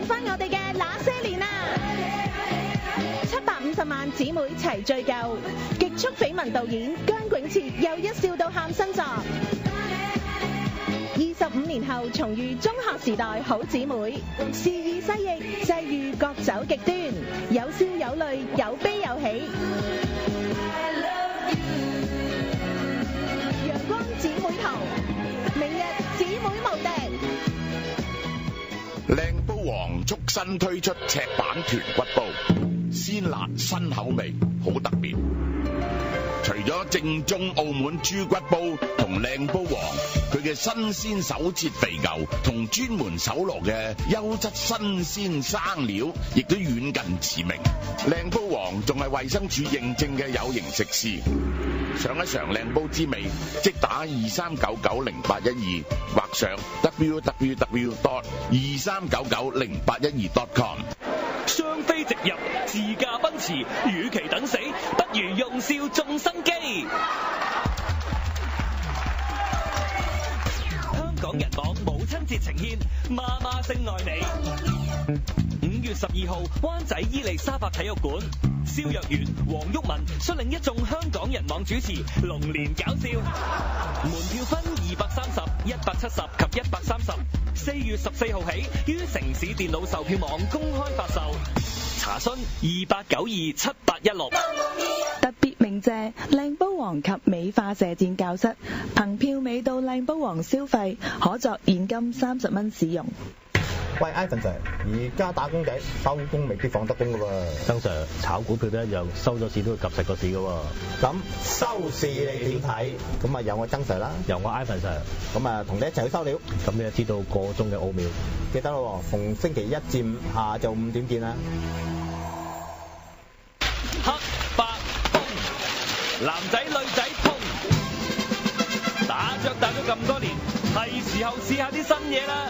翻我哋嘅那些年啊！750萬姊妹齊聚舊，極速緋聞導演姜永徹又一笑到喊新作。25年後重遇中學時代好姊妹，時移世易，際遇各走極端，有笑有淚，有悲有喜。陽光姊妹淘，明日姊妹無敵。靚煲王促新推出赤版豚骨煲，鮮辣新口味，好特別。除咗正宗澳門豬骨煲同靚煲王，佢嘅新鮮手切肥牛同專門搜羅嘅優質新鮮生料，亦都遠近馳名。靚煲王仲係衛生署認證嘅有形食肆。嘗一嘗靚煲之味，即打23990812或上 www.23990812.com。雙飛直入，自駕奔馳，與其等死，不如用笑種生機。香港人網母親節呈獻，媽媽聲愛你。5月12號，灣仔伊利沙伯體育館，蕭若元、黃毓民率領一眾香港人網主持龍年搞笑，門票分230、170及130。4月14號起於城市電腦售票網公開發售，查詢28927816。特別鳴謝靚煲王及美化射箭教室，憑票尾到靚煲王消費，可作現金30蚊使用。喂 ，Ivan Sir，而家打工仔收工未必放得工噶喎。曾 Sir， 炒股票都一樣，收咗市都會及實個市噶喎。咁收市你點睇？咁啊有我曾 Sir 啦，由我 Ivan Sir， 咁啊同你一齊去收料。咁你就知道個中嘅奧妙。記得咯，逢星期1至5下晝5點見啦。黑白通，男仔女仔通，打咗咁多年，係時候試下啲新嘢啦。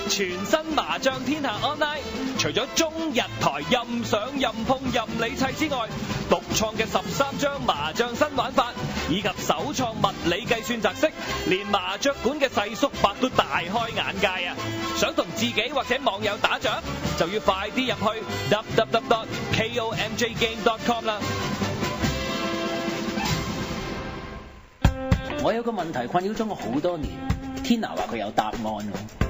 全新麻將天下 online， 除咗中日台任上任碰任你砌之外，獨創嘅13張麻將新玩法，以及首創物理計算擲色，連麻雀館嘅細叔伯都大開眼界啊！想同自己或者網友打仗，就要快啲入去 www.komjgame.com 啦。我有個問題困擾咗我好多年。Tina 話佢有答案。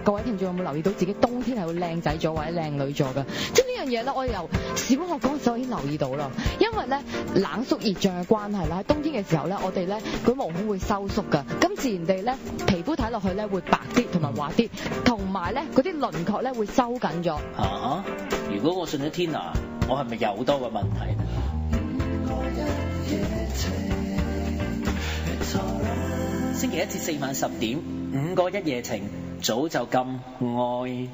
各位聽眾有冇留意到自己冬天係會靚仔咗或者靚女咗㗎？即係呢樣嘢咧，我由小學嗰陣時我已經留意到啦。因為咧冷縮熱脹嘅關係啦，喺冬天嘅時候咧，我哋咧嗰毛孔會收縮㗎，咁自然地咧皮膚睇落去咧會白啲同埋滑啲，同埋咧嗰啲輪廓咧會收緊咗。啊！如果我信咗 Tina， 我係咪有多個問題？星期1至4晚10點，5個一夜情，早就咁愛。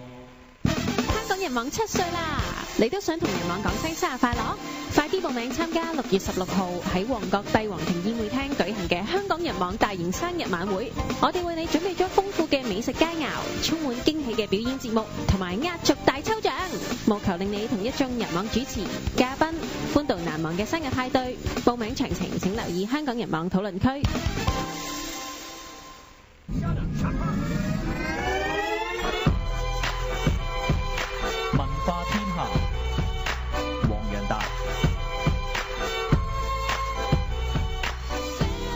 香港人網7歲啦，你都想同人網講聲生日快樂？快啲報名參加6月16號喺旺角帝皇庭宴會廳舉行嘅香港人網大型生日晚會，我哋為你準備咗豐富嘅美食佳肴，充滿驚喜嘅表演節目，同埋壓軸大抽獎，務求令你同一眾人網主持、嘉賓歡度難忘嘅生日派對。報名詳情請留意香港人網討論區。文化天下，黃洋達。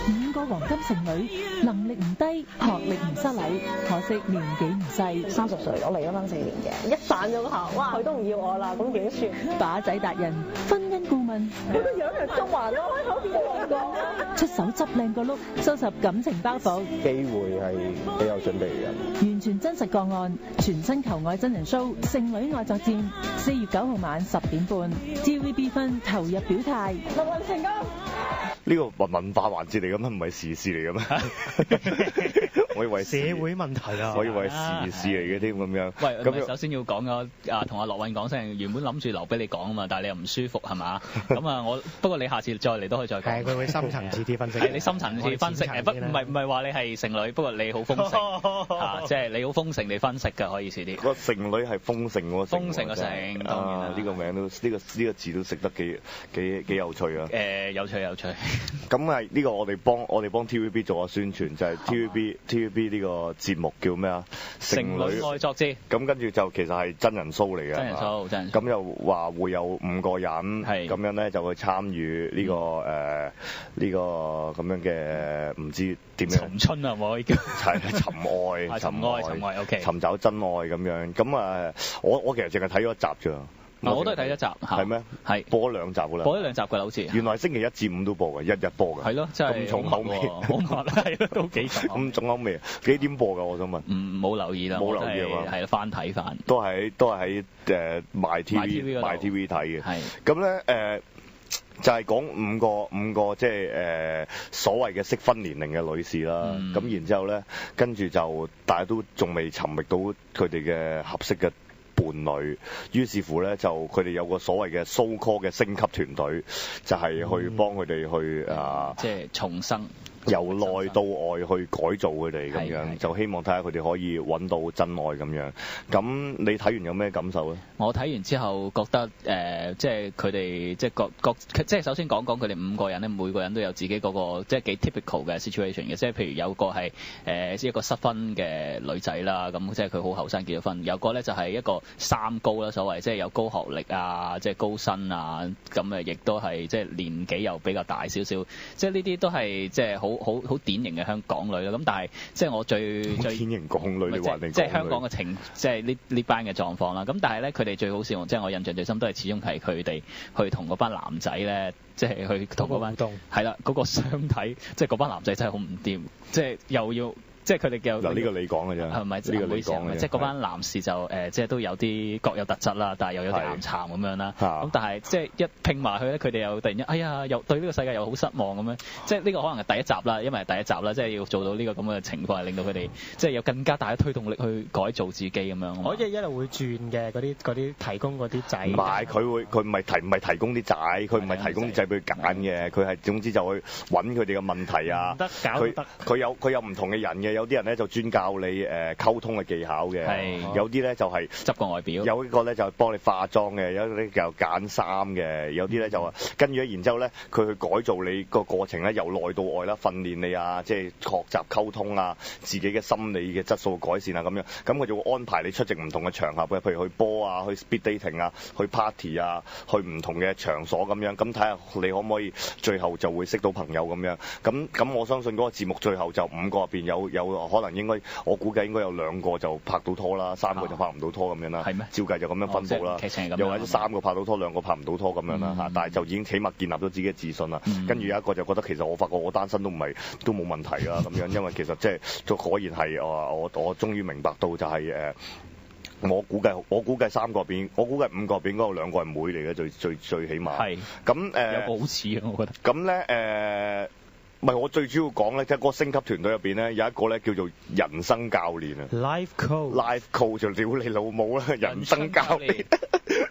5個黃金剩女，能力唔低，學歷唔失禮，可惜年紀唔細。30歲，我離咗婚4年嘅，一散咗個校，哇，佢都唔要我啦，咁點算？把仔達人，婚姻顧問，佢個樣係中環咯，開口變咗旺角，出手執靚個碌，收拾感情包袱。機會係比較準備嘅，完全真實個案，全新求愛真人 show《剩女愛作戰》，4月9號晚10點半 ，TVB 分投入表態。陸運成功。呢個文化環節嚟嘅咩？唔係時事嚟嘅咩？我以為社會問題啊，我以為時事嚟嘅添咁樣。喂，咁首先要講咗同阿樂韻講聲，原本諗住留俾你講啊嘛，但係你又唔舒服係嘛？咁啊，不過你下次再嚟都可以再講。係，佢會深層次啲分析。你深層次分析，唔係話你係剩女，不過你好豐盛即係你好豐盛地分析㗎，可以遲啲。個剩女係豐盛喎，豐盛個盛，當然啦。呢個名都呢個字都食得幾有趣啊！有趣。咁係呢個我哋幫 TVB 做下宣傳，就係 TVB 呢個節目叫咩啊？城裏愛作戰。咁跟住就其實係真人 show 嚟嘅。真人 show。咁又話會有5個人，咁樣咧就去參與呢個呢個咁樣嘅唔知點樣。尋春啊，可以叫。係尋愛。尋愛 OK。尋找真愛咁樣。咁我其實淨係睇咗一集啫。我都係睇一集。係咩？係播咗2集㗎啦。播咗2集㗎啦，好似。原來星期1至5都播嘅，日日播嘅。係咯，真係咁重口味。好密係咯，都幾重。咁重口味，幾點播㗎？我想問。冇留意啦。冇留意啊嘛。係啦，翻睇翻。都係喺賣 TV 睇嘅。係。咁咧就係講五個即係所謂嘅適婚年齡嘅女士啦。咁然之後咧，跟住就大家都仲未尋覓到佢哋嘅合適嘅伴侶，於是乎咧就佢哋有個所謂嘅 so call 嘅升級團隊，就係去幫佢哋去即係重生。由內到外去改造佢哋咁樣，就希望睇下佢哋可以揾到真愛咁樣。咁你睇完有咩感受咧？我睇完之後覺得即係佢哋即係即係首先講佢哋5個人咧，每個人都有自己嗰個即係幾 typical 嘅 situation 嘅，即係譬如有個係一個失婚嘅女仔啦，咁即係佢好後生結咗婚；有個咧就係一個三高啦，所謂即係有高學歷啊，即係高薪啊，咁亦都係即係年紀又比較大少少，即係呢啲都係即係好典型嘅香港女啦，咁但係即係我最典型港女，你話你即係香港嘅即係呢班嘅狀況啦。咁但係咧，佢哋最好笑，即係我印象最深都係始終係佢哋去同嗰班男仔咧，即係去同嗰班係啦嗰個相睇，即係嗰班男仔真係好唔掂，即係又要。即係佢哋嘅嗱，呢個你講嘅啫，係咪？呢個你講嘅，即係嗰班男士就即係都有啲各有特質啦，但係又有啲岩巉咁樣啦。咁但係即係一拼埋去咧，佢哋又突然間，哎呀，又對呢個世界又好失望咁樣。即係呢個可能係第一集啦，因為係第一集啦，即係要做到呢個咁嘅情況，係令到佢哋即係有更加大嘅推動力去改造自己咁樣。可以一路會轉嘅嗰啲提供嗰啲仔。唔係佢唔係提供啲仔，佢唔係提供啲仔俾佢揀嘅，佢係總之就去揾佢哋嘅問題啊。得搞得。佢有唔同嘅人嘅，有啲人咧就專教你溝通嘅技巧嘅，有啲咧就係執個外表，有一個咧就係幫你化妝嘅，有啲就揀衫嘅，有啲咧就話跟住咧，然之後咧佢去改造你個過程咧，由內到外啦，訓練你啊，即係學習溝通啊，自己嘅心理嘅質素改善啊咁樣，咁佢就會安排你出席唔同嘅場合嘅，譬如去波啊，去 speed dating 啊，去 party 啊，去唔同嘅場所咁樣，咁睇下你可唔可以最後就會識到朋友咁樣，咁我相信嗰個節目最後就5個入邊有可能應該我估計應該有2個就拍到拖啦，3個就拍唔到拖咁樣啦。係咩？照計就咁樣分佈啦。又或者3個拍到拖，2個拍唔到拖咁樣啦嚇。但係就已經起碼建立咗自己嘅自信啦。跟住有一個就覺得其實我發覺我單身都冇問題啦咁樣，因為其實即係果然係我終於明白到就係我估計3個入邊，我估計5個入邊應該有2個係妹嚟嘅，最起碼。係。咁有個好似啊，我覺得。咁咧唔係，我最主要講咧，即係嗰個升級團隊入邊咧，有一個咧叫做人生教練啊。Life coach 就屌你老母啦，人生教練。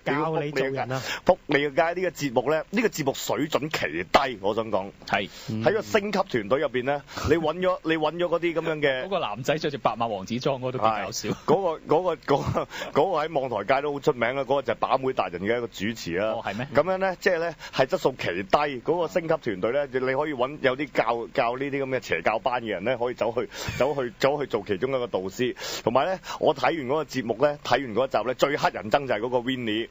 教你做人啊！仆你個街！呢個節目咧，呢個節目水準奇低，我想講係喺個升級團隊入邊咧，你揾咗嗰啲咁樣嘅嗰個男仔着住白馬王子裝嗰都幾搞笑。嗰個喺網台界都好出名啦，嗰個就係把妹達人嘅一個主持啦。哦，係咩？咁樣咧，即係咧係質素奇低。嗰個升級團隊咧，你可以揾有啲教呢啲咁嘅邪教班嘅人咧，可以走去做其中一個導師。同埋咧，我睇完嗰個節目咧，睇完嗰一集咧，最乞人憎就係嗰個 Winnie。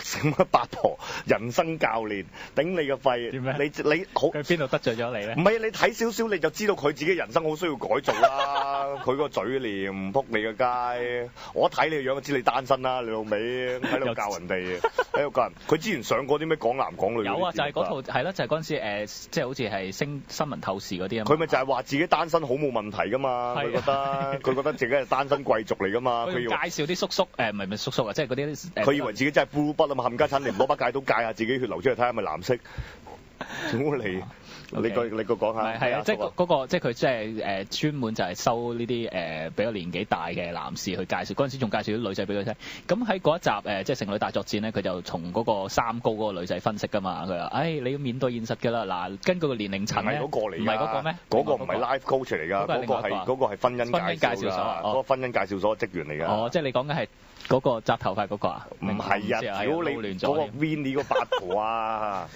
成個八婆人生教練頂你個肺！點咩？你好佢邊度得罪咗你咧？唔係你睇少少你就知道佢自己人生好需要改造啦。佢個嘴臉唔撲你個街，我睇你個樣就知你單身啦。你老味喺度教人哋，喺度教人。佢之前上過啲咩港男港女？有啊，就係嗰套係咯，就係嗰陣時即係好似係新聞透視嗰啲啊。佢咪就係話自己單身好冇問題噶嘛？佢覺得自己係單身貴族嚟噶嘛？佢介紹啲叔叔唔係叔叔啊，即係嗰啲佢以為自己真係布筆啊嘛，冚家鏟，你唔攞把戒刀戒下自己血流出嚟睇下係咪藍色？你個講下。係啊，即係嗰個即係佢即係專門就係收呢啲比較年紀大嘅男士去介紹，嗰陣時仲介紹啲女仔俾佢聽。咁喺嗰一集即係城女大作戰咧，佢就從嗰個三高嗰個女仔分析㗎嘛。佢話：你要面對現實㗎啦。嗱，根據個年齡層咧，唔係嗰個咩？嗰個唔係 life coach 嚟㗎，嗰個係婚姻介紹所啊。嗰個婚姻介紹所職員嚟㗎。哦，即係你講緊係嗰個紮頭髮嗰個啊？唔係啊，屌你嗰個 Winnie 個八婆啊！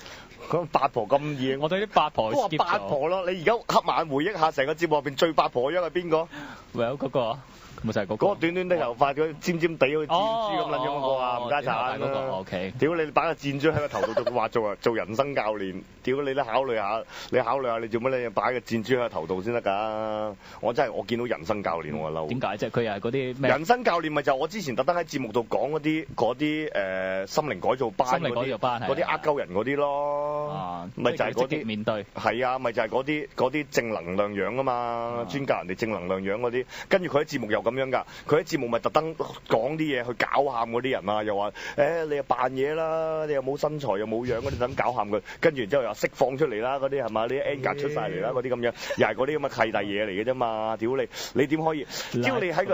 咁八婆咁易，我對啲八婆都話八婆咯。你而家黑眼回憶下，成個節目入邊最八婆樣係邊個？唯有嗰個。咪就係嗰個。嗰個短短的頭髮，嗰啲尖尖地好似箭豬咁撚樣嗰個啊，唔加產啦。嗰個 OK。屌你擺個箭豬喺個頭度，仲話做人生教練，屌你都考慮下，你做乜你擺個箭豬喺個頭度先得㗎？我見到人生教練我嬲。點解啫？佢又係嗰啲咩？人生教練咪就我之前特登喺節目度講嗰啲心靈改造班嗰啲呃鳩人嗰啲咯。咪就係嗰啲面對。係啊，咪就係嗰啲正能量樣啊嘛，專教人哋正能量樣嗰啲，跟住佢喺節目又咁樣㗎，佢喺節目咪特登講啲嘢去搞喊嗰啲人啊，又話你又扮嘢啦，你又冇身材又冇樣嗰啲，等搞喊佢，跟住然之後又釋放出嚟啦，嗰啲係嘛，你啲 anger 出晒嚟啦，嗰啲咁樣，又係嗰啲咁嘅契弟嘢嚟嘅啫嘛，屌你點可以？只要你喺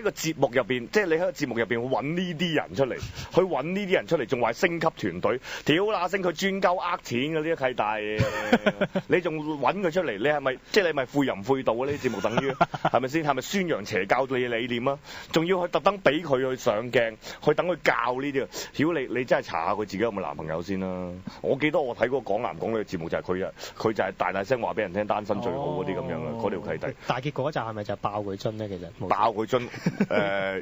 個節目入邊，即係你喺個節目入邊揾呢啲人出嚟，去揾呢啲人出嚟，仲話升級團隊，屌嗱聲佢專鳩呃錢嘅呢啲契弟，你仲揾佢出嚟，你係咪即係你咪悔淫悔道啊？呢啲節目等於係咪先？係咪宣揚邪教你理念啊？仲要去特登俾佢去上鏡，去等佢教呢啲啊！屌你真係查下佢自己有冇男朋友先啦！我記得我睇嗰個講男講女嘅節目就係佢就係大聲話俾人聽單身最好嗰啲咁樣啦，嗰條契弟。大結果嗰集係咪就爆佢樽咧？其實爆佢樽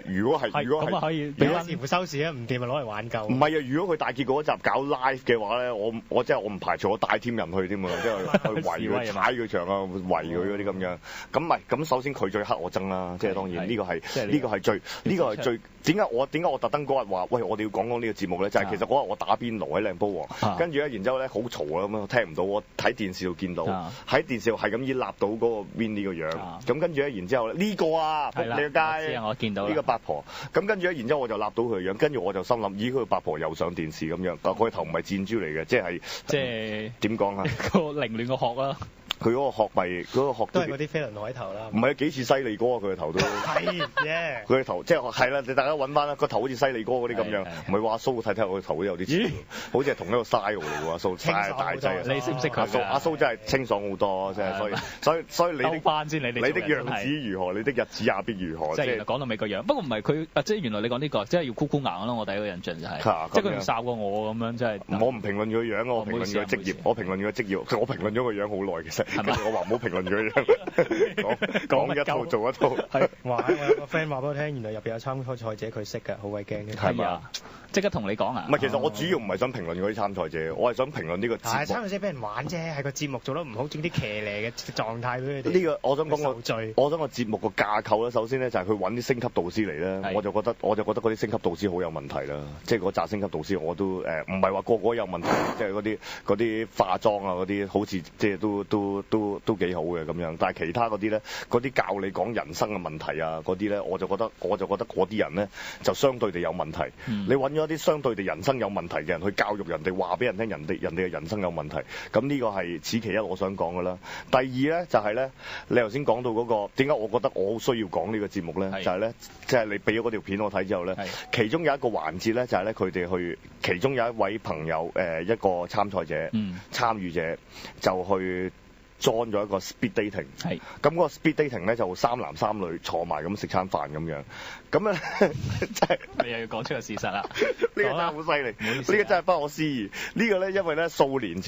如果係咁可以俾師傅收視啊，唔掂咪攞嚟挽救。唔係啊！如果佢大結果嗰集搞 live 嘅話咧，我真係我唔排除我帶添人去添啊，即係去圍佢踩佢場啊，圍佢嗰啲咁樣。咁首先佢最黑我憎啦，即係當然呢個係最點解我特登嗰日話喂，我哋要講呢個節目咧？就係其實嗰日我打邊爐喺靚煲王，跟住咧然之後咧好嘈啊咁樣，聽唔到，我睇電視度見到喺電視度係咁依立到嗰個 Winnie 個樣，咁跟住咧然之後呢個啊仆你個街，我見到呢個八婆，咁跟住咧然之後我就立到佢個樣，跟住我就心諗咦，佢個八婆又上電視咁樣，但佢頭唔係箭豬嚟嘅，即係點講啊？個凌亂個殼啦。佢嗰個殼咪嗰個殼都係嗰啲飛輪海頭啦。唔係幾似犀利哥啊！佢個頭都係啫。佢個頭即係啦，你大家揾翻啦，個頭好似犀利哥嗰啲咁樣，唔係話阿蘇睇睇我個頭都有啲似，好似係同一個 style 嚟喎。阿蘇大劑，你識唔識佢？阿蘇真係清爽好多，即係所以你的翻先，你的樣子如何，你的日子也必如何。即係講到美個樣，不過唔係佢即係原來你講呢個，即係要箍箍硬咯。我第一個印象就係，即係佢仲哨過我咁樣，即係我唔評論佢個樣，我評論佢個職業，我評論佢個職業，我評論咗個樣好耐其實，跟住我話唔好評論佢樣，講一套做一套。係話我有個 friend 話俾我聽，原來入邊有參賽者佢識嘅，好鬼驚嘅。係啊，即刻同你講啊！唔係，其實我主要唔係想評論嗰啲參賽者，我係想評論呢個節目。係參賽者俾人玩啫，係個節目做得唔好，整啲騎呢嘅狀態俾佢哋。呢個我想講個節目個架構咧，首先咧就係佢揾啲升級導師嚟咧，我就覺得嗰啲升級導師好有問題啦。即係嗰紮升級導師我都唔係話個個有問題，即係嗰啲化妝啊嗰啲好似即係都幾好嘅咁樣，但係其他嗰啲咧，嗰啲教你講人生嘅問題啊嗰啲咧，我就覺得嗰啲人咧就相對地有問題。你揾咗一啲相對地人生有問題嘅人去教育人哋，話俾人聽人哋嘅人生有問題，咁呢個係此其一我想講嘅啦。第二咧就係咧，你頭先講到嗰個點解我覺得我好需要講呢個節目咧，就係咧，即係你俾咗嗰條片我睇之後咧，其中有一個環節咧就係咧佢哋去，其中有一位朋友一個參賽者參與者就去裝咗一個 speed dating，咁嗰個 speed dating 咧就三男三女坐埋咁食餐飯咁樣，咁咧真係你又要講出個事實啦，呢個真係好犀利，呢個真係不可思議。呢個咧因為咧數年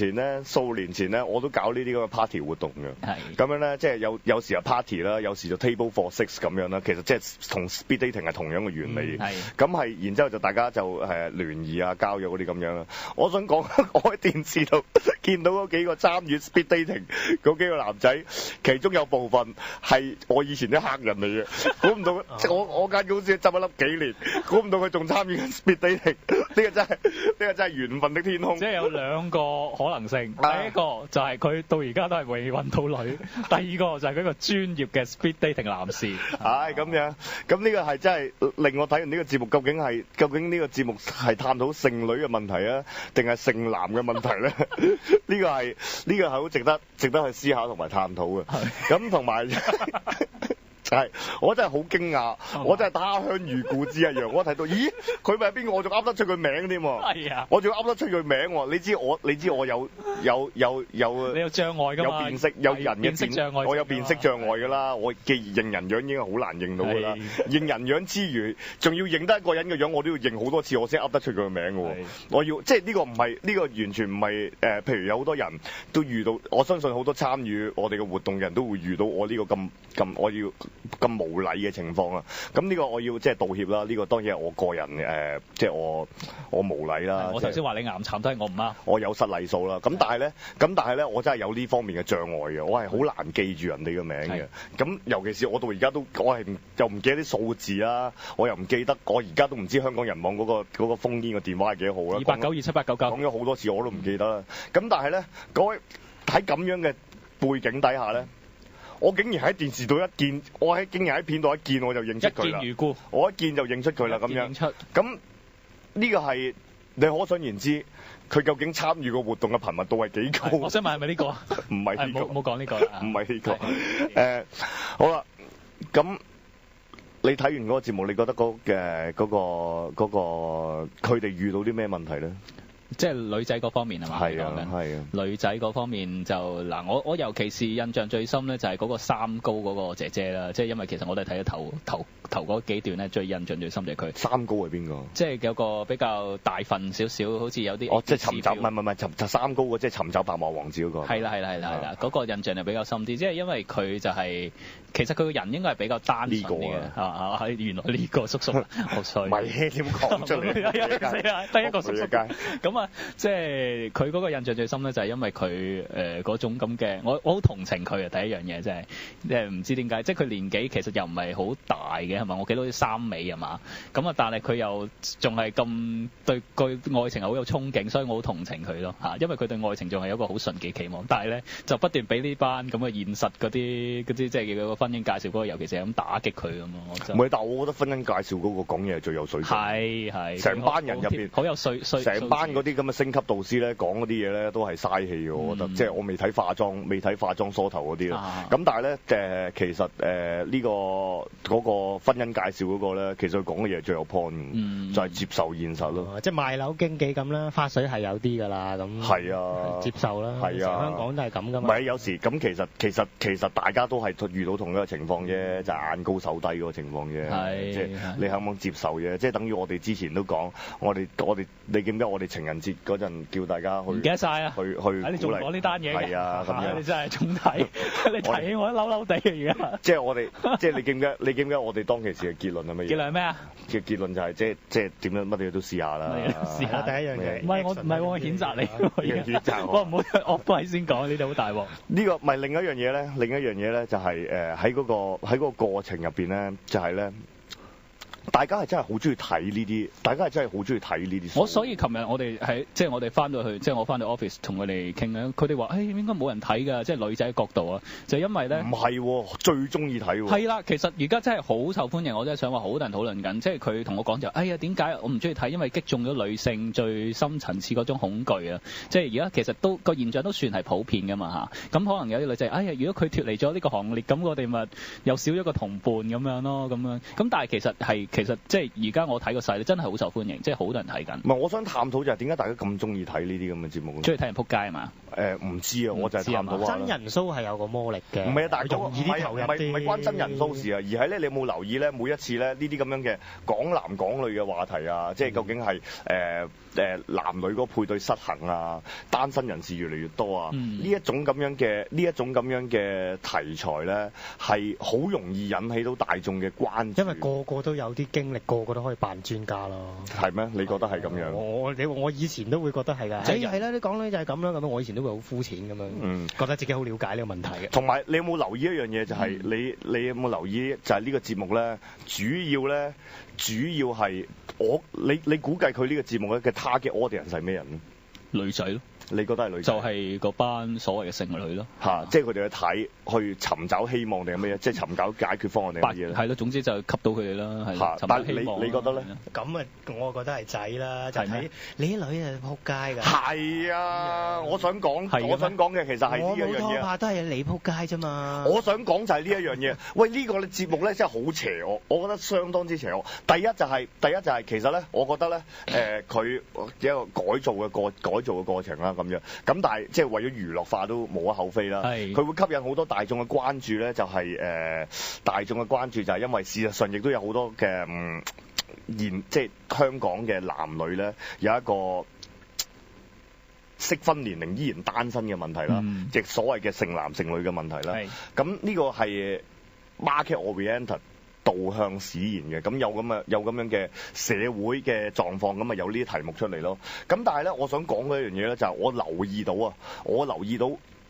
前咧我都搞呢啲咁嘅 party 活動嘅，咁樣咧即係有時係 party 啦，有時就 table for six 咁樣啦，其實即係同 speed dating 係同樣嘅原理，咁係然之後就大家就聯誼啊交友嗰啲咁樣啦。我想講我喺電視度見到嗰幾個參與 speed dating嗰幾個男仔，其中有部分係我以前啲客人嚟嘅，估唔到我間公司執一粒幾年，估唔到佢仲參與 speed dating， 呢個真係緣分的天空。即係有兩個可能性，第一個就係佢到而家都係未揾到女，第二個就係佢一個專業嘅 speed dating 男士。係咁樣，咁呢個係真係令我睇完呢個節目，究竟呢個節目係探討性女嘅問題啊，定係性男嘅問題咧？呢個係好值得去思考同埋探討嘅。咁同埋即我真係好驚訝，我真係他鄉遇故知一樣。我睇到，咦，佢咪係邊個？我仲噏得出佢名添喎。係啊，我仲噏得出佢名喎。你知我有你有障礙㗎嘛？有辨識有人嘅障礙，我有辨識障礙㗎啦。我既認人樣已經好難認到㗎啦。認人樣之餘，仲要認得一個人嘅樣，我都要認好多次，我先噏得出佢嘅名㗎喎。我要即係呢個唔係呢個完全唔係譬如有好多人都遇到，我相信好多參與我哋嘅活動嘅人都會遇到我呢個咁我要咁無禮嘅情況啊！咁呢個我要即係道歉啦。呢個當然係我個人即係我無禮啦。我頭先話你岩蠶都係我唔啱。我有失禮數啦。咁但係咧，我真係有呢方面嘅障礙嘅。我係好難記住人哋嘅名嘅。咁尤其是我到而家都我係又唔記得啲數字啦，我又唔記得我而家都唔知香港人網嗰個烽煙嘅電話係幾多號啦。28927899講咗好多次我都唔記得啦。咁但係咧，各位喺咁樣嘅背景底下咧，我竟然喺電視度一見，竟然喺片度一見我就認出佢啦。一見如故，我一見就認出佢啦咁樣。咁呢個係你可想而知，佢究竟參與個活動嘅頻密度係幾高？我想問係咪呢個？唔係呢個，冇講呢個啦。唔係呢個。好啦，咁你睇完嗰個節目，你覺得嗰個佢哋遇到啲咩問題咧？即係女仔嗰方面係嘛？係啊，係啊。女仔嗰方面就嗱，我尤其是印象最深咧，就係嗰個三高嗰個姐姐啦。即係因為其實我哋睇咗頭嗰幾段咧，最印象最深就係佢。三高係邊個？即係有個比較大份少少，好似有啲即係尋找唔係尋三高嘅，即係尋找白馬王子嗰個。係啦，嗰個印象就比較深啲。即係因為佢就係其實佢個人應該係比較單純啲嘅。原來呢個叔叔好衰。唔係點講出嚟？得一個叔叔咁即係佢嗰個印象最深咧，就係因為佢嗰種咁嘅，我好同情佢啊！第一樣嘢即係唔知點解，即係佢年紀其實又唔係好大嘅，係咪？我記得好似3尾係嘛？咁啊，但係佢又仲係咁對愛情係好有憧憬，所以我好同情佢咯嚇，因為佢對愛情仲係有一個好純嘅期望，但係咧就不斷俾呢班咁嘅現實嗰啲即係叫個婚姻介紹嗰個，尤其是係咁打擊佢咁咯。唔係，但係我覺得婚姻介紹嗰個講嘢係最有水準。係成班人入邊好有水，成班嗰啲咁嘅星級導師咧講嗰啲嘢咧都係嘥氣嘅，我覺得。即係我未睇化妝梳頭嗰啲啦。咁但係咧其實呢個嗰個婚姻介紹嗰個咧，其實佢講嘅嘢最有 point 嘅，就係接受現實咯。即係賣樓經紀咁啦，花絮係有啲㗎啦，咁係啊，接受啦。係啊，香港都係咁㗎嘛。唔係有時咁其實大家都係遇到同一個情況啫，就係眼高手低嗰個情況啫。即係你肯唔肯接受啫？即係等於我哋之前都講，我哋你記唔記得我哋情人節嗰陣叫大家去？唔記得晒啊！去你仲講呢單嘢嘅？係啊，咁樣你真係重睇，你提起我都嬲嬲地而家。即係我哋，即係你記唔記得我哋當其時嘅結論係乜嘢？結論係咩啊？嘅結論就係即係點樣乜嘢都試下啦。試下第一樣嘢。唔係我譴責你。譴責我。唔好，我翻先講呢度好大鑊。呢個唔係另一樣嘢咧，另一樣嘢咧就係喺嗰個過程入邊咧，就係咧。大家係真係好中意睇呢啲，大家係真係好中意睇呢啲。所以琴日我哋即係我哋翻到去，即係我翻到 office 同佢哋傾咧，佢哋話應該冇人睇㗎，即係女仔角度啊，就因為咧唔係最中意睇喎。係啦，其實而家真係好受歡迎，我真係想話好多人討論緊，即係佢同我講就點解我唔中意睇？因為擊中咗女性最深層次嗰種恐懼啊！即係而家其實都個現象都算係普遍㗎嘛嚇。咁可能有啲女仔如果佢脫離咗呢個行列，咁我哋咪又少咗個同伴咁樣咯，咁樣。咁但係其實即係而家我睇個勢真係好受歡迎，即係好多人睇緊。唔係，我想探討就係點解大家咁中意睇呢啲咁嘅節目？中意睇人撲街係嘛？唔知啊，我就係探討真人 show 係有個魔力嘅。唔係啊，但係容易啲投入啲。唔係關真人 show 事啊，而係咧你有冇留意咧？每一次咧呢啲咁樣嘅港男港女嘅話題啊，即係究竟係男女嗰個配對失衡啊，單身人士越嚟越多啊，呢一種咁樣嘅題材咧，係好容易引起到大眾嘅關注。因為個個都有啲經歷，個個都可以扮專家咯。係咩？你覺得係咁樣？我以前都會覺得係㗎。係啦，你講咧就係咁啦，咁我以前都會好膚淺咁樣，覺得自己好了解呢個問題嘅。同埋你有冇留意一樣嘢？就係你有冇留意？就係呢個節目咧，主要係你估計佢呢個節目咧嘅 target audience 係咩人咧？女仔咯。你覺得係女仔？就係嗰班所謂嘅剩女咯。即係佢哋去睇，去尋找希望定係咩嘢？即係尋找解決方案定係乜嘢咧？係咯，總之就吸到佢哋啦。係。但係你覺得咧？咁啊，我覺得係仔啦，就睇你啲女啊撲街㗎。係啊，我想講嘅其實係呢一樣嘢。我冇拖拍都係你撲街啫嘛。我想講就係呢一樣嘢。喂，呢個節目咧真係好邪惡，我覺得相當之邪惡。第一就係其實咧，我覺得咧佢一個改造嘅過程啦。咁樣，咁但係即係為咗娛樂化都無可厚非啦。佢會吸引好多大眾嘅關注咧，就係大眾嘅關注就係因為事實上亦都有好多嘅即係香港嘅男女咧有一個適婚年齡依然單身嘅問題啦，即係所謂嘅剩男剩女嘅問題啦。咁呢個係 market oriented。導向使然嘅，咁有咁樣嘅社會嘅狀況，咁啊有呢啲題目出嚟咯。咁但係咧，我想講嘅一樣嘢咧，就係我留意到，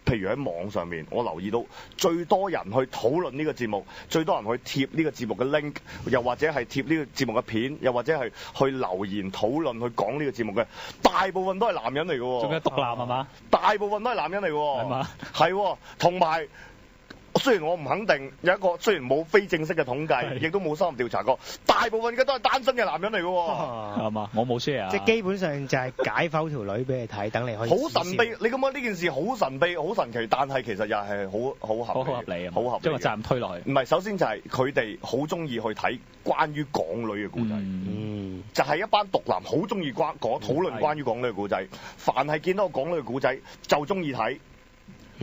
譬如喺網上面，我留意到最多人去討論呢個節目，最多人去貼呢個節目嘅 link， 又或者係貼呢個節目嘅片，又或者係去留言討論去講呢個節目嘅，大部分都係男人嚟嘅。仲有獨男係嘛？大部分都係男人嚟嘅。係嘛？係，同埋。雖然我唔肯定，有一個雖然冇非正式嘅統計，亦都冇深入調查過，大部分嘅都係單身嘅男人嚟嘅喎。係嘛？我冇 share。即係基本上就係解剖條女俾你睇，等你可以。好神秘，你咁講呢件事好神秘、好神奇，但係其實又係好合理啊！好合理。將個責任推落去。唔係，首先就係佢哋好中意去睇關於港女嘅故仔。就係一班獨男好中意討論關於港女嘅故仔，凡係見到個港女嘅故仔就中意睇。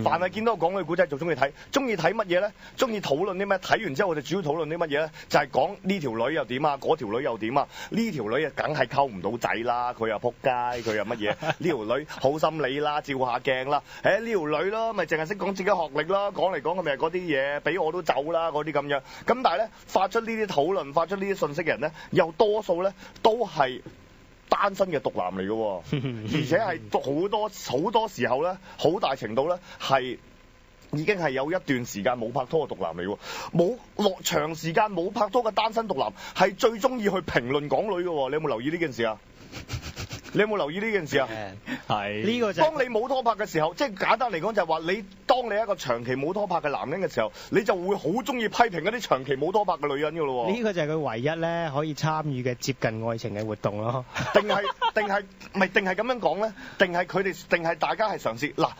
凡係見到個港女古仔就中意睇，中意睇乜嘢咧？中意討論啲咩？睇完之後我哋主要討論啲乜嘢咧？就係講呢條女又點啊，嗰條女又點啊？呢條女啊梗係溝唔到仔啦，佢又撲街，佢又乜嘢？呢條女好心理啦，照下鏡啦。呢條女咯，咪淨係識講自己學歷啦，講嚟講去咪係嗰啲嘢，俾我都走啦嗰啲咁樣。咁但係咧，發出呢啲討論、發出呢啲信息嘅人咧，又多數咧都係單身嘅獨男嚟嘅，而且係好多時候咧，好大程度咧係已經係有一段時間冇拍拖嘅獨男嚟喎，冇落長時間冇拍拖嘅單身獨男係最中意去評論港女嘅，你有冇留意呢件事啊？你有冇留意呢件事啊？係呢個就當你冇拖拍嘅時候，即係簡單嚟講就係話當你一個長期冇拖拍嘅男人嘅時候，你就會好中意批評一啲長期冇拖拍嘅女人㗎咯。呢個就係佢唯一咧可以參與嘅接近愛情嘅活動咯。定係咁樣講咧？定係大家係嘗試嗱，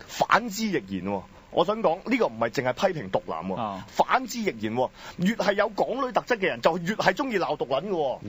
反之亦然喎。我想講呢個唔係淨係批評獨男喎，反之亦然喎。越係有港女特質嘅人，就越係中意鬧獨撚嘅喎。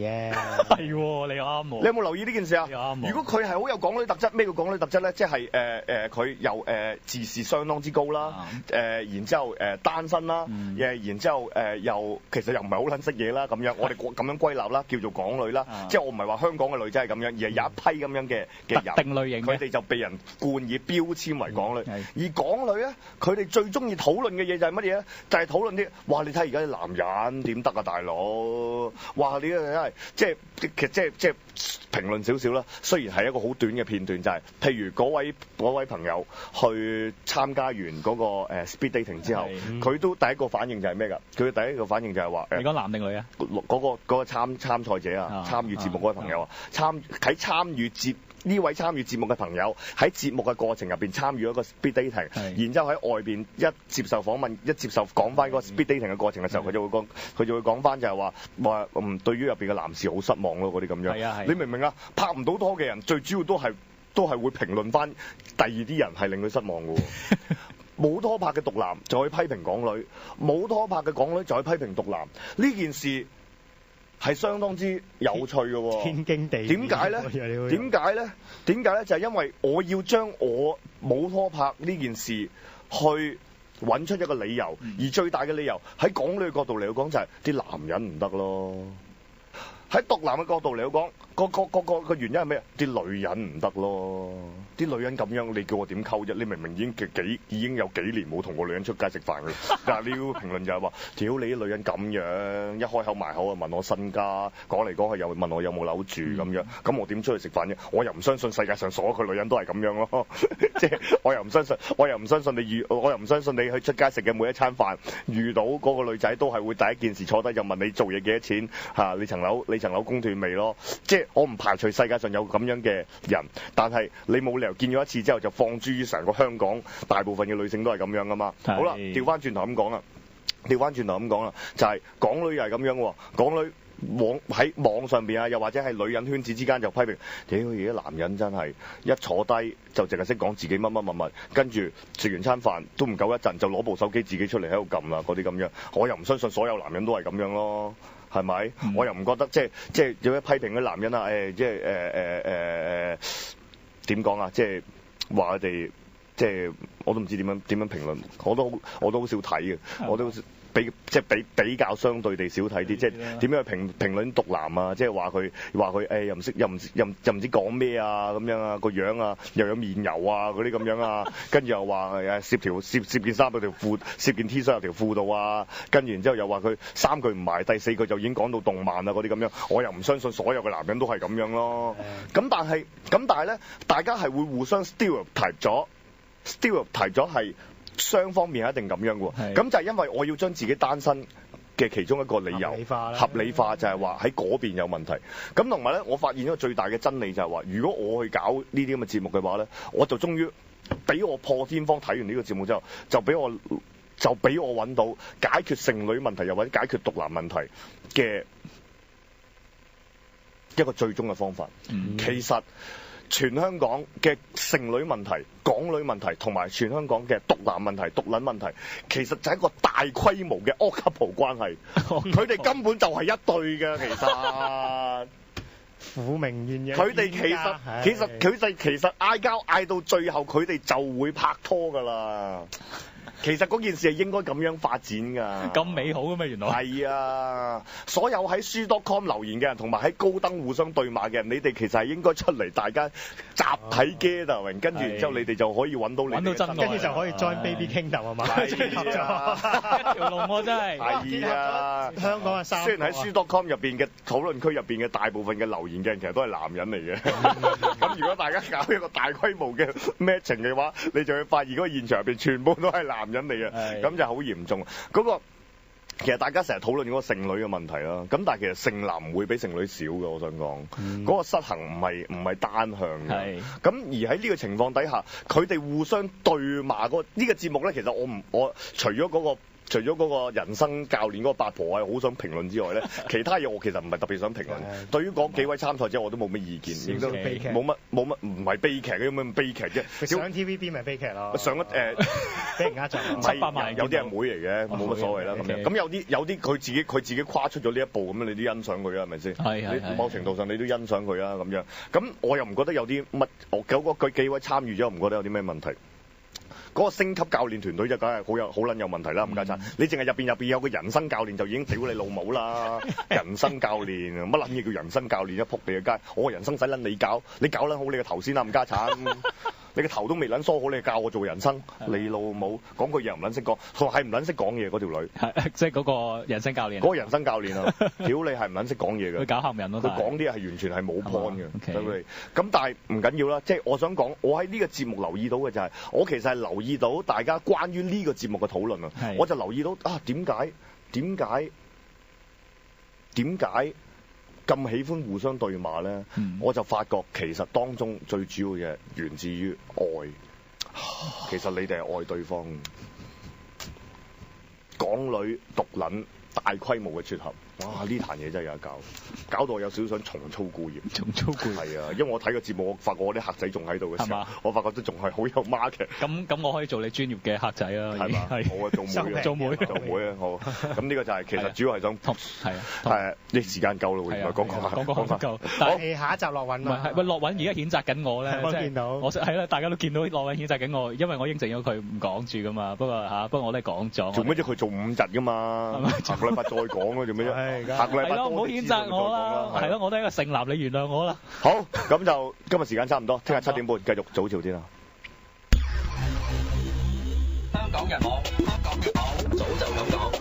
係喎，你啱喎。你有冇留意呢件事啊？如果佢係好有港女特質，咩叫港女特質咧？即係佢又自視相當之高啦，然之後單身啦，然之後又其實又唔係好撚識嘢啦咁樣。我哋咁樣歸納啦，叫做港女啦。即係我唔係話香港嘅女仔係咁樣，而係有一批咁樣嘅人，特定類型，佢哋就被人冠以標籤為港女。而港女咧，佢哋最中意討論嘅嘢就係乜嘢咧？就係討論啲，哇！你睇而家啲男人點得啊，大佬！哇！你真係即係評論少少啦。雖然係一個好短嘅片段，就係譬如嗰位朋友去參加完嗰個speed dating 之後，佢都第一個反應就係咩㗎？佢第一個反應就係話你講男定女啊？嗰個參賽者啊，參與節目嗰位朋友啊，呢位參與節目嘅朋友喺節目嘅過程入邊參與一個 speed dating，然之後喺外邊一接受訪問、一接受講翻嗰個 speed dating 嘅過程嘅時候，佢就會講翻就係話對於入邊嘅男士好失望咯，嗰啲咁樣。你明唔明啊？拍唔到拖嘅人最主要都係會評論翻第二啲人係令佢失望嘅。冇拖拍嘅獨男就可以批評港女，冇拖拍嘅港女就可以批評獨男。呢件事係相當之有趣嘅喎，天經地義。點解咧？就係因為我要將我冇拖拍呢件事去揾出一個理由，而最大嘅理由喺港女嘅角度嚟講就係啲男人唔得咯。喺獨男嘅角度嚟講，個原因係咩？啲女人唔得咯，啲女人咁樣，你叫我點溝啫？你明明已經幾已經有幾年冇同個女人出街食飯嘅，但係呢個評論就係話：屌你啲女人咁樣，一開口埋口啊問我身家，講嚟講去又問我有冇樓住咁樣，咁我點出去食飯啫？我又唔相信世界上所有嘅女人都係咁樣咯，即係我又唔相信你去出街食嘅每一餐飯遇到嗰個女仔都係會第一件事坐低就問你做嘢幾多錢嚇，你層樓供斷未咯？即係我唔排除世界上有咁樣嘅人，但係你冇理由見咗一次之後就放諸於成個香港大部分嘅女性都係咁樣噶嘛。好啦，調翻轉頭咁講啦，就係港女又係咁樣喎，港女喺網上邊啊，又或者係女人圈子之間就批評，屌而家男人真係一坐低就淨係識講自己乜，跟住食完餐飯都唔夠一陣就攞部手機自己出嚟喺度撳啦，嗰啲咁樣，我又唔相信所有男人都係咁樣咯。係咪？我又唔覺得即係有啲批評啲男人啊，點講啊？即係話佢哋即係我都唔知點樣評論，我都好少睇嘅，我都比較相對地少睇啲，即係點樣去評論毒男啊？即係話佢又唔識又唔知講咩啊咁樣啊，個樣啊又有面油啊嗰啲咁樣啊，跟住又話攝件衫喺條褲，攝件 T 恤入條褲度啊，跟住然之後又話佢3句唔埋，第4句就已經講到動漫啊嗰啲咁樣，我又唔相信所有嘅男人都係咁樣咯。咁但係咧，大家係會互相 stereotype 咗係。雙方面係一定咁樣嘅喎，咁就係因為我要將自己單身嘅其中一個理由合理化就係話喺嗰邊有問題。咁同埋咧，我發現一個最大嘅真理就係話，如果我去搞呢啲咁嘅節目嘅話咧，我就終於俾我破天荒睇完呢個節目之後，就俾我揾到解決剩女問題又或者解決毒男問題嘅一個最終嘅方法。其實全香港嘅剩女問題、港女問題同埋全香港嘅毒男問題、毒撚問題，其實就係一個大規模嘅 odd couple 關係，佢哋根本就係一對嘅，其實。苦命鴛鴦。佢哋其實嗌交嗌到最後，佢哋就會拍拖㗎啦。其實嗰件事係應該咁樣發展㗎。咁美好嘅咩？原來係啊！所有喺書.com 留言嘅人，同埋喺高登互相對罵嘅人，你哋其實係應該出嚟，大家集體 gathering，跟住然之後你哋就可以揾到真愛，跟住就可以 join Baby Kingdom 啊嘛！係啊，一條龍喎真係。係啊，香港嘅雖然喺書.com 入邊嘅討論區入邊嘅大部分嘅留言嘅人其實都係男人嚟嘅。咁如果大家搞一個大規模嘅 matching 嘅話，你就會發現嗰個現場入邊全部都係男人嚟嘅，咁就好嚴重。其實大家成日討論嗰個剩女嘅問題啦，咁但係其實剩男唔會比剩女少嘅，我想講，嗰個失衡唔係單向嘅。咁而喺呢個情況底下，佢哋互相對罵呢個節目咧，其實我除咗嗰個人生教練嗰個八婆我係好想評論之外咧，其他嘢我其實唔係特別想評論。對於嗰幾位參賽者我都冇乜意見，亦都冇乜唔係悲劇嘅，有咩悲劇啫？上 TVB 咪悲劇咯。上咗俾人呃咗700萬，有啲係妹嚟嘅，冇乜所謂啦咁樣。咁有啲佢自己跨出咗呢一步咁樣，你都欣賞佢啊，係咪先？係某程度上你都欣賞佢啊咁樣。咁我又唔覺得有啲乜，佢幾位參與咗，唔覺得有啲咩問題。嗰個升級教練團隊就梗係好撚有問題啦，冚家鏟！你淨係入邊有個人生教練就已經屌你老母啦！人生教練乜撚嘢叫人生教練？一仆你嘅街，我人生使撚你搞，你搞撚好你個頭先啦，冚家鏟！你個頭都未撚梳好，你教我做人生，你老母講句嘢唔撚識講，佢係唔撚識講嘢嗰條女，即係嗰個人生教練。嗰個人生教練啊，屌你係唔撚識講嘢嘅，佢搞喊人咯，佢講啲嘢係完全係冇 point 嘅，對唔對？咁但係唔緊要啦，即係我想講，我喺呢個節目留意到嘅就係，我其實係留意到大家關於呢個節目嘅討論啊，我就留意到啊點解咁喜歡互相對罵咧？我就發覺其實當中最主要嘅源自於愛。其實你哋係愛對方。港女毒撚大規模嘅撮合，哇！呢壇嘢真係有得搞到我有少少想重操故業。係啊，因為我睇個節目，我發覺我啲客仔仲喺度嘅時候，我發覺都仲係好有 market。咁我可以做你專業嘅客仔啦，係嘛？好啊，做妹啊，好。咁呢個就係其實主要係想係啲時間夠啦，原來講夠。但係下一集樂韻唔係樂韻而家譴責緊我咧，我見到。我係啦，大家都見到樂韻譴責緊我，因為我應承咗佢唔講住噶嘛。不過我都係講咗。做乜啫？佢做5日噶嘛，下個禮拜再講咯，做咩啫？下個禮拜唔好譴責我啦，係咯，我都係一個剩男，你原諒我啦。好，咁就今日時間差唔多，聽日7點半繼續早朝先啦。港日網，早就咁講。